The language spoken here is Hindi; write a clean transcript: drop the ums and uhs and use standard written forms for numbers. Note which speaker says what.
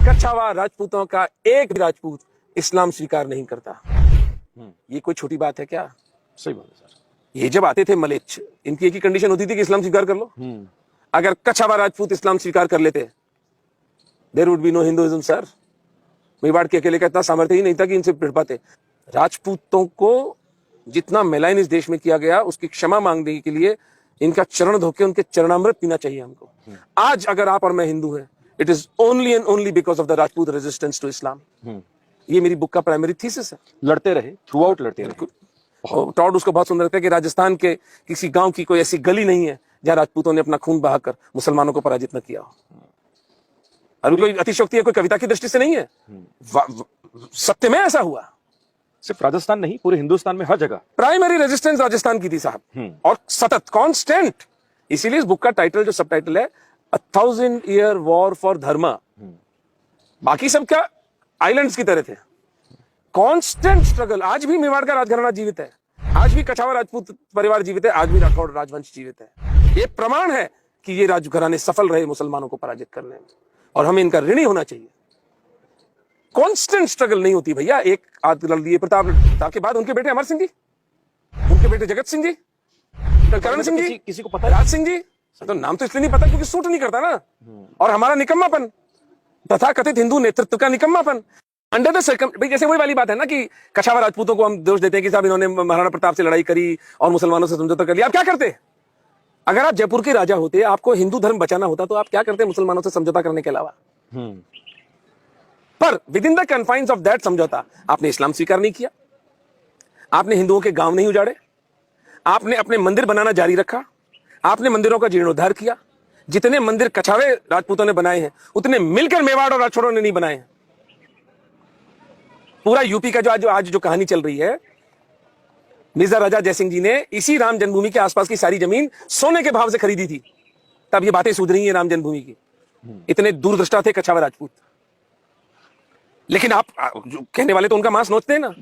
Speaker 1: कछावा राजपूतों का एक भी राजपूत इस्लाम स्वीकार नहीं करता। ये कोई छोटी बात है क्या?
Speaker 2: सही बात है सर।
Speaker 1: ये जब आते थे मलेच्छ, इनकी एक ही कंडीशन होती थी कि इस्लाम स्वीकार कर लो। अगर कछावा राजपूत इस्लाम स्वीकार कर लेते, there would be no Hinduism sir. Mewar के अकेले का इतना सामर्थ्य ही नहीं था कि इनसे भिड़ पाते। राजपूतों को जितना मेलाइन इस देश में किया गया, उसकी क्षमा मांगने के लिए इनका चरण धोके उनके चरणामृत पीना चाहिए हमको। आज अगर आप और मैं हिंदू हैं, it is only and only because of the Rajput resistance to Islam. ये मेरी बुक का प्राइमरी थीसिस है।
Speaker 2: लड़ते रहे, थ्रू आउट लड़ते रहे।
Speaker 1: टॉड उसको बहुत सुंदर लगता है कि राजस्थान के किसी गांव की कोई ऐसी गली नहीं है जहां राजपूतों ने अपना खून बहाकर मुसलमानों को पराजित न किया हो। और कोई अतिशोक्ति है, कोई कविता की दृष्टि से नहीं है, सत्य में ऐसा हुआ।
Speaker 2: सिर्फ राजस्थान नहीं, पूरे हिंदुस्तान में हर जगह
Speaker 1: प्राइमरी रेजिस्टेंस राजस्थान की थी साहब, और सतत कांस्टेंट। इसीलिए इस बुक का टाइटल, जो सब टाइटल है, 1000 ईयर वॉर फॉर धर्मा। बाकी सब क्या आइलैंड्स की तरह थे। Constant struggle. आज भी मेवाड़ का राजघराना जीवित है, आज भी कछावा राजपूत परिवार जीवित है, आज भी राठौड़ राजवंश जीवित है। ये प्रमाण है कि ये राजघराने सफल रहे मुसलमानों को पराजित करने में, और हमें इनका ऋणी होना चाहिए। कांस्टेंट स्ट्रगल नहीं होती भैया। एक आद लड़ दिए प्रताप के बाद उनके बेटे अमर सिंह जी, उनके बेटे जगत सिंह जी, करण सिंह जी,
Speaker 2: किसी को पता
Speaker 1: राज सिंह जी। तो नाम तो इसलिए नहीं पता क्योंकि सूट नहीं करता ना, और हमारा निकम्मापन, तथाकथित हिंदू नेतृत्व का निकम्मापन। अंडर द भाई, जैसे वही वाली बात है ना कि कछावा राजपूतों को हम दोष देते हैं कि साहब इन्होंने महाराणा प्रताप से लड़ाई करी और मुसलमानों से समझौता कर लिया। आप क्या करते? अगर आप जयपुर के राजा होते, आपको हिंदू धर्म बचाना होता, तो आप क्या करते मुसलमानों से समझौता करने के अलावा? पर with in the confines of that समझौता आपने इस्लाम स्वीकार नहीं किया, आपने हिंदुओं के गांव नहीं उजाड़े, आपने अपने मंदिर बनाना जारी रखा, आपने मंदिरों का जीर्णोद्धार किया। जितने मंदिर कछावे राजपूतों ने बनाए हैं, उतने मिलकर मेवाड़ और राठौड़ों ने नहीं बनाए हैं। पूरा यूपी का जो आज जो कहानी चल रही है, मिर्जा राजा जयसिंह जी ने इसी राम जन्मभूमि के आसपास की सारी जमीन सोने के भाव से खरीदी थी, तब ये बातें सूझ रही हैं राम जन्मभूमि की। इतने दूरदृष्टा थे कछावा राजपूत। लेकिन आप जो कहने वाले तो उनका मांस नोचते हैं ना।